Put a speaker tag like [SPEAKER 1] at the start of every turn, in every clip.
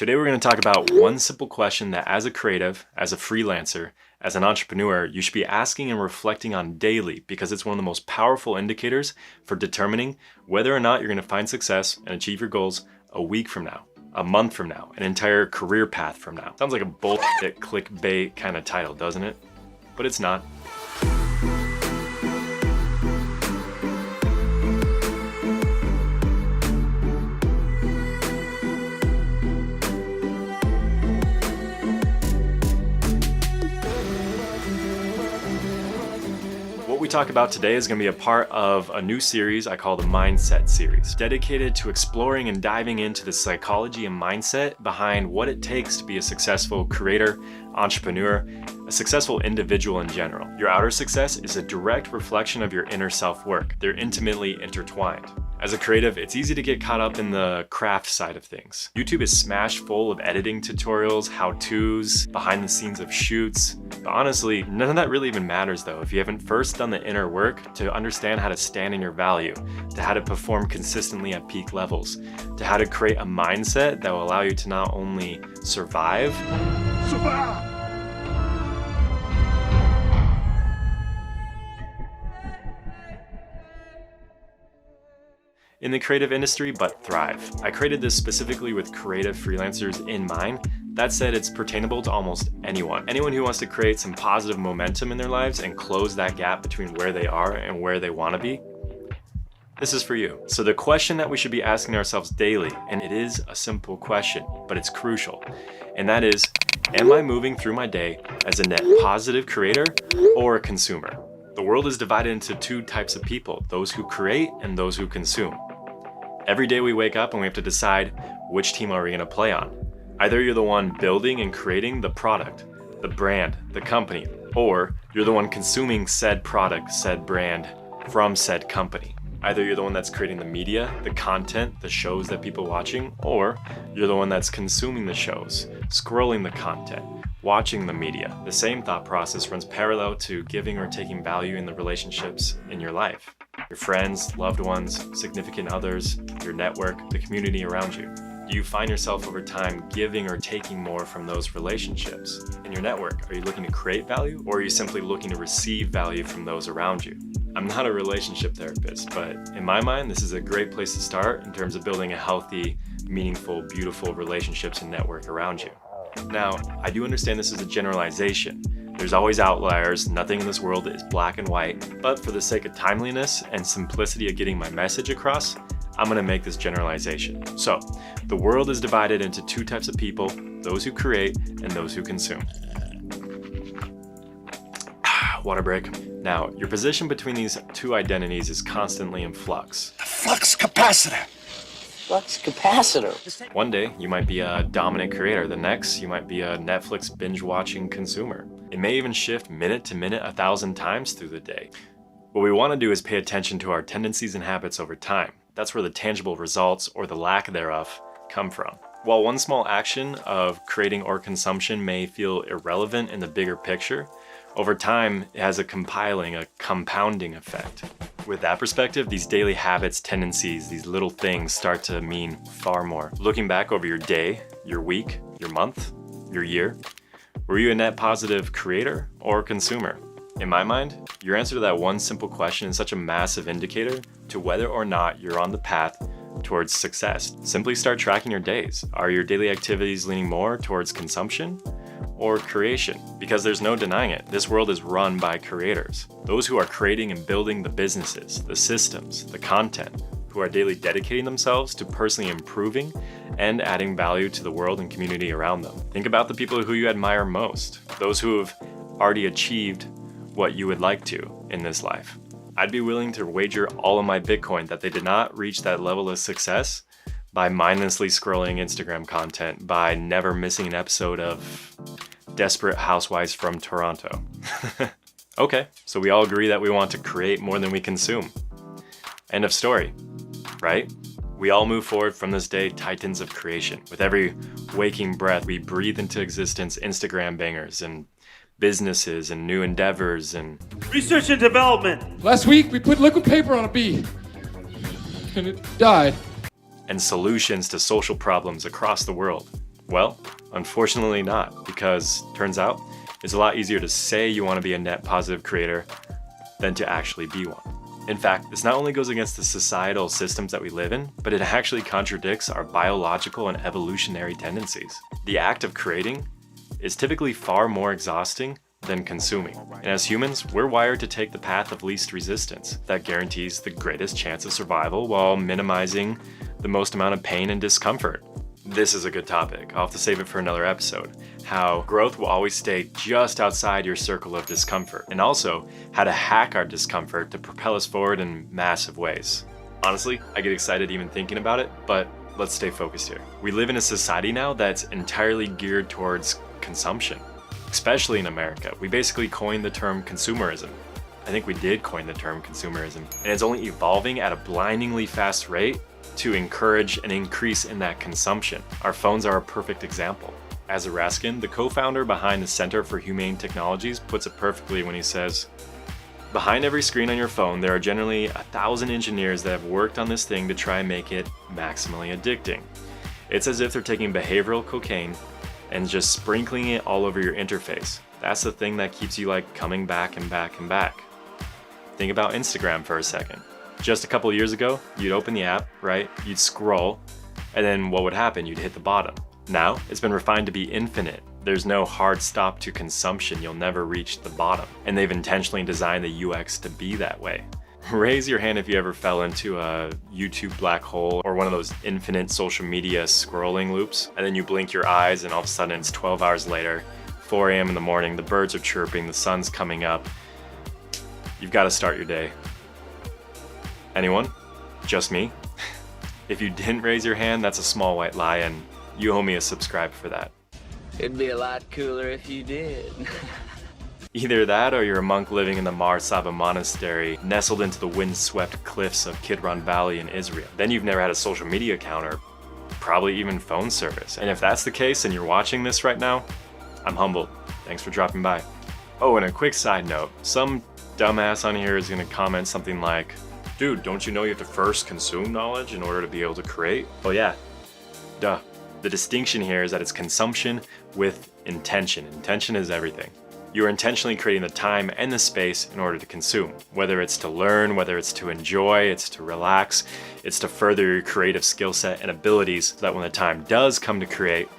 [SPEAKER 1] Today we're going to talk about one simple question that as a creative, as a freelancer, as an entrepreneur, you should be asking and reflecting on daily because it's one of the most powerful indicators for determining whether or not you're going to find success and achieve your goals a week from now, a month from now, an entire career path from now. Sounds like a bullshit clickbait kind of title, doesn't it? But it's not. What we talk about today is going to be a part of a new series I call the Mindset series, dedicated to exploring and diving into the psychology and mindset behind what it takes to be a successful creator, entrepreneur, a successful individual in general. Your outer success is a direct reflection of your inner self-work. They're intimately intertwined. As a creative, it's easy to get caught up in the craft side of things. YouTube is smashed full of editing tutorials, how-tos, behind the scenes of shoots. But honestly, none of that really even matters though if you haven't first done the inner work to understand how to stand in your value, to how to perform consistently at peak levels, to how to create a mindset that will allow you to not only survive, in the creative industry, but thrive. I created this specifically with creative freelancers in mind. That said, it's pertainable to almost anyone. Anyone who wants to create some positive momentum in their lives and close that gap between where they are and where they want to be. This is for you. So the question that we should be asking ourselves daily, and it is a simple question, but it's crucial, and that is, am I moving through my day as a net positive creator or a consumer? The world is divided into two types of people, those who create and those who consume. Every day we wake up and we have to decide which team are we going to play on. Either you're the one building and creating the product, the brand, the company, or you're the one consuming said product, said brand from said company. Either you're the one that's creating the media, the content, the shows that people are watching, or you're the one that's consuming the shows, scrolling the content, watching the media. The same thought process runs parallel to giving or taking value in the relationships in your life. Your friends, loved ones, significant others, your network, the community around you. Do you find yourself over time giving or taking more from those relationships? In your network, are you looking to create value or are you simply looking to receive value from those around you? I'm not a relationship therapist, but in my mind, this is a great place to start in terms of building a healthy, meaningful, beautiful relationships and network around you. Now, I do understand this is a generalization. There's always outliers, nothing in this world is black and white, but for the sake of timeliness and simplicity of getting my message across, I'm going to make this generalization. So, the world is divided into two types of people, those who create and those who consume. Water break. Now, your position between these two identities is constantly in flux.
[SPEAKER 2] Flux capacitor.
[SPEAKER 3] Flux capacitor.
[SPEAKER 1] One day, you might be a dominant creator. The next, you might be a Netflix binge-watching consumer. It may even shift minute to minute 1,000 times through the day. What we want to do is pay attention to our tendencies and habits over time. That's where the tangible results, or the lack thereof, come from. While one small action of creating or consumption may feel irrelevant in the bigger picture, over time, it has a compounding effect. With that perspective, these daily habits, tendencies, these little things start to mean far more. Looking back over your day, your week, your month, your year, were you a net positive creator or consumer? In my mind, your answer to that one simple question is such a massive indicator to whether or not you're on the path towards success. Simply start tracking your days. Are your daily activities leaning more towards consumption or creation? Because there's no denying it, this world is run by creators. Those who are creating and building the businesses, the systems, the content, who are daily dedicating themselves to personally improving and adding value to the world and community around them. Think about the people who you admire most, those who have already achieved what you would like to in this life. I'd be willing to wager all of my Bitcoin that they did not reach that level of success by mindlessly scrolling Instagram content, by never missing an episode of Desperate Housewives from Toronto. Okay, so we all agree that we want to create more than we consume. End of story, right? We all move forward from this day titans of creation. With every waking breath, we breathe into existence Instagram bangers and businesses and new endeavors and
[SPEAKER 2] Research and development.
[SPEAKER 4] Last week, we put liquid paper on a bee, and it died.
[SPEAKER 1] and solutions to social problems across the world. Well, unfortunately not, because turns out it's a lot easier to say you want to be a net positive creator than to actually be one. In fact, this not only goes against the societal systems that we live in, but it actually contradicts our biological and evolutionary tendencies. The act of creating is typically far more exhausting than consuming. And as humans, we're wired to take the path of least resistance. That guarantees the greatest chance of survival while minimizing the most amount of pain and discomfort. This is a good topic. I'll have to save it for another episode. How growth will always stay just outside your circle of discomfort, and also how to hack our discomfort to propel us forward in massive ways. Honestly, I get excited even thinking about it, but let's stay focused here. We live in a society now that's entirely geared towards consumption, especially in America. We basically coined the term consumerism. I think we did coin the term consumerism, and it's only evolving at a blindingly fast rate to encourage an increase in that consumption. Our phones are a perfect example. As Raskin, the co-founder behind the Center for Humane Technologies, puts it perfectly when he says, "Behind every screen on your phone, there are generally 1,000 engineers that have worked on this thing to try and make it maximally addicting. It's as if they're taking behavioral cocaine and just sprinkling it all over your interface. That's the thing that keeps you coming back and back and back." Think about Instagram for a second. Just a couple years ago, you'd open the app, right? You'd scroll, and then what would happen? You'd hit the bottom. Now, it's been refined to be infinite. There's no hard stop to consumption. You'll never reach the bottom. And they've intentionally designed the UX to be that way. Raise your hand if you ever fell into a YouTube black hole or one of those infinite social media scrolling loops, and then you blink your eyes and all of a sudden it's 12 hours later, 4 a.m. in the morning, the birds are chirping, the sun's coming up. You've got to start your day. Anyone? Just me? If you didn't raise your hand, that's a small white lie, and you owe me a subscribe for that.
[SPEAKER 3] It'd be a lot cooler if you did.
[SPEAKER 1] Either that or you're a monk living in the Mar Saba monastery, nestled into the windswept cliffs of Kidron Valley in Israel. Then you've never had a social media account or probably even phone service. And if that's the case and you're watching this right now, I'm humbled. Thanks for dropping by. Oh, and a quick side note. Some dumbass on here is gonna comment something like, "Dude, don't you know you have to first consume knowledge in order to be able to create?" Oh yeah, duh. The distinction here is that it's consumption with intention. Intention is everything. You are intentionally creating the time and the space in order to consume. Whether it's to learn, whether it's to enjoy, it's to relax, it's to further your creative skill set and abilities so that when the time does come to create,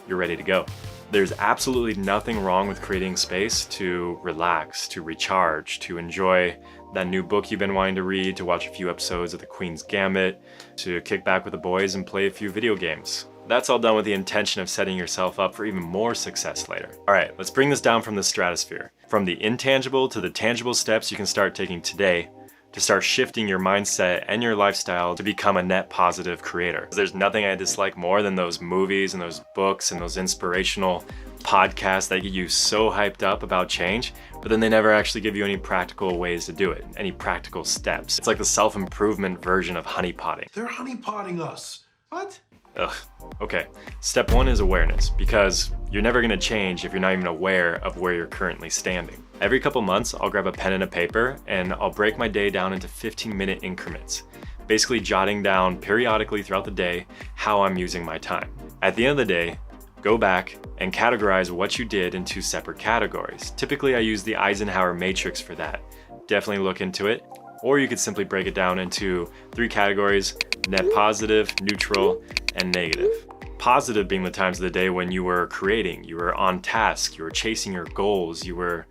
[SPEAKER 1] you're ready to go. There's absolutely nothing wrong with creating space to relax, to recharge, to enjoy that new book you've been wanting to read, to watch a few episodes of The Queen's Gambit, to kick back with the boys and play a few video games. That's all done with the intention of setting yourself up for even more success later. All right, let's bring this down from the stratosphere. From the intangible to the tangible steps you can start taking today to start shifting your mindset and your lifestyle to become a net positive creator. There's nothing I dislike more than those movies and those books and those inspirational podcasts that get you so hyped up about change, but then they never actually give you any practical ways to do it, any practical steps. It's like the self-improvement version of honeypotting.
[SPEAKER 2] They're honeypotting us. What?
[SPEAKER 1] Ugh. Okay, step one is awareness, because you're never gonna change if you're not even aware of where you're currently standing. Every couple months, I'll grab a pen and a paper and I'll break my day down into 15-minute increments, basically jotting down periodically throughout the day how I'm using my time. At the end of the day, go back and categorize what you did in 2 separate categories. Typically, I use the Eisenhower matrix for that. Definitely look into it. Or you could simply break it down into 3 categories: net positive, neutral, and negative. Positive being the times of the day when you were creating, you were on task, you were chasing your goals, you were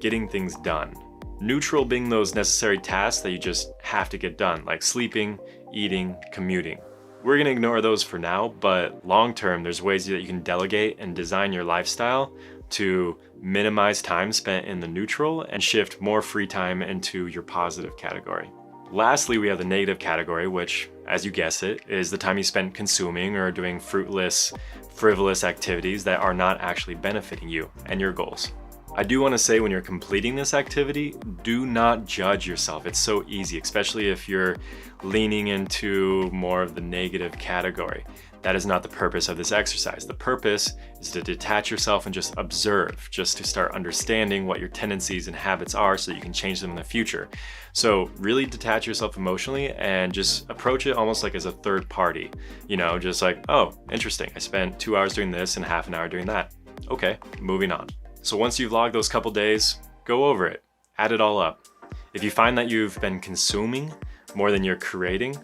[SPEAKER 1] getting things done. Neutral being those necessary tasks that you just have to get done, like sleeping, eating, commuting. We're gonna ignore those for now, but long term, there's ways that you can delegate and design your lifestyle to minimize time spent in the neutral and shift more free time into your positive category. Lastly, we have the negative category, which, as you guess it, is the time you spend consuming or doing fruitless, frivolous activities that are not actually benefiting you and your goals. I do want to say when you're completing this activity, do not judge yourself. It's so easy, especially if you're leaning into more of the negative category. That is not the purpose of this exercise. The purpose is to detach yourself and just observe, just to start understanding what your tendencies and habits are so that you can change them in the future. So really detach yourself emotionally and just approach it almost like as a third party. You know, just like, oh, interesting. I spent 2 hours doing this and half an hour doing that. Okay, moving on. So once you've logged those couple days, go over it, add it all up. If you find that you've been consuming more than you're creating,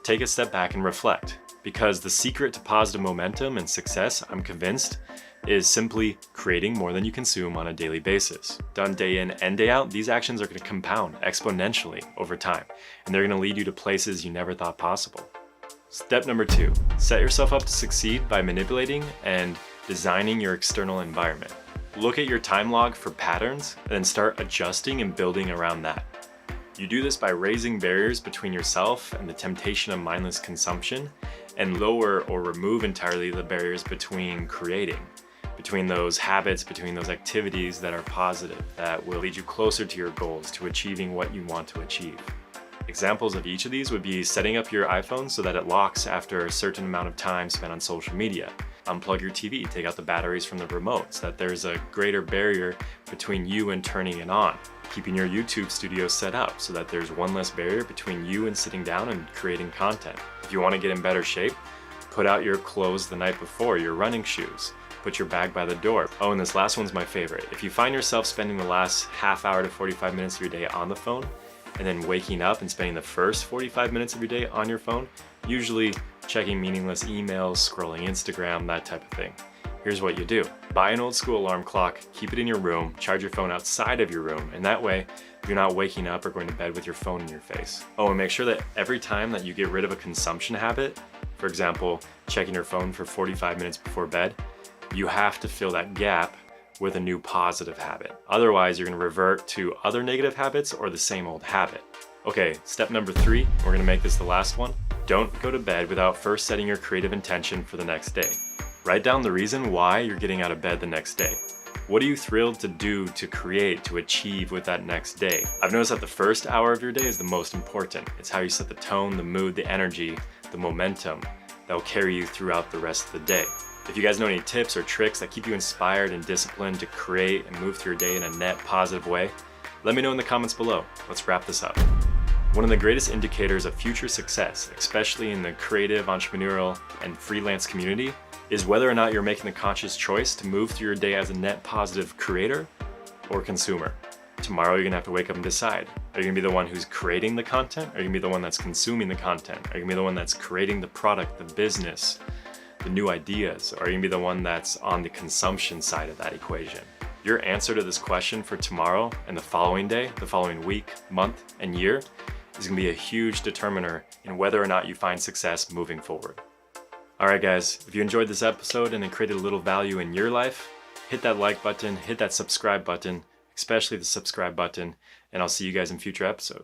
[SPEAKER 1] take a step back and reflect. Because the secret to positive momentum and success, I'm convinced, is simply creating more than you consume on a daily basis. Done day in and day out, these actions are going to compound exponentially over time, and they're going to lead you to places you never thought possible. Step number 2, set yourself up to succeed by manipulating and designing your external environment. Look at your time log for patterns and then start adjusting and building around that. You do this by raising barriers between yourself and the temptation of mindless consumption, and lower or remove entirely the barriers between creating, between those habits, between those activities that are positive, that will lead you closer to your goals, to achieving what you want to achieve. Examples of each of these would be setting up your iPhone so that it locks after a certain amount of time spent on social media. Unplug your TV, take out the batteries from the remote so that there's a greater barrier between you and turning it on. Keeping your YouTube studio set up so that there's one less barrier between you and sitting down and creating content. If you want to get in better shape, put out your clothes the night before, your running shoes. Put your bag by the door. Oh, and this last one's my favorite. If you find yourself spending the last half hour to 45 minutes of your day on the phone, and then waking up and spending the first 45 minutes of your day on your phone, usually checking meaningless emails, scrolling Instagram, that type of thing. Here's what you do. Buy an old school alarm clock, keep it in your room, charge your phone outside of your room, and that way you're not waking up or going to bed with your phone in your face. Oh, and make sure that every time that you get rid of a consumption habit, for example, checking your phone for 45 minutes before bed, you have to fill that gap with a new positive habit. Otherwise, you're gonna revert to other negative habits or the same old habit. Okay, step number 3, we're gonna make this the last one. Don't go to bed without first setting your creative intention for the next day. Write down the reason why you're getting out of bed the next day. What are you thrilled to do, to create, to achieve with that next day? I've noticed that the first hour of your day is the most important. It's how you set the tone, the mood, the energy, the momentum that will carry you throughout the rest of the day. If you guys know any tips or tricks that keep you inspired and disciplined to create and move through your day in a net positive way, let me know in the comments below. Let's wrap this up. One of the greatest indicators of future success, especially in the creative, entrepreneurial, and freelance community, is whether or not you're making the conscious choice to move through your day as a net positive creator or consumer. Tomorrow you're gonna have to wake up and decide. Are you gonna be the one who's creating the content? Or are you gonna be the one that's consuming the content? Are you gonna be the one that's creating the product, the business, the new ideas? Or are you gonna be the one that's on the consumption side of that equation? Your answer to this question for tomorrow and the following day, the following week, month, and year is gonna be a huge determiner in whether or not you find success moving forward. All right, guys, if you enjoyed this episode and it created a little value in your life, hit that like button, hit that subscribe button, especially the subscribe button, and I'll see you guys in future episodes.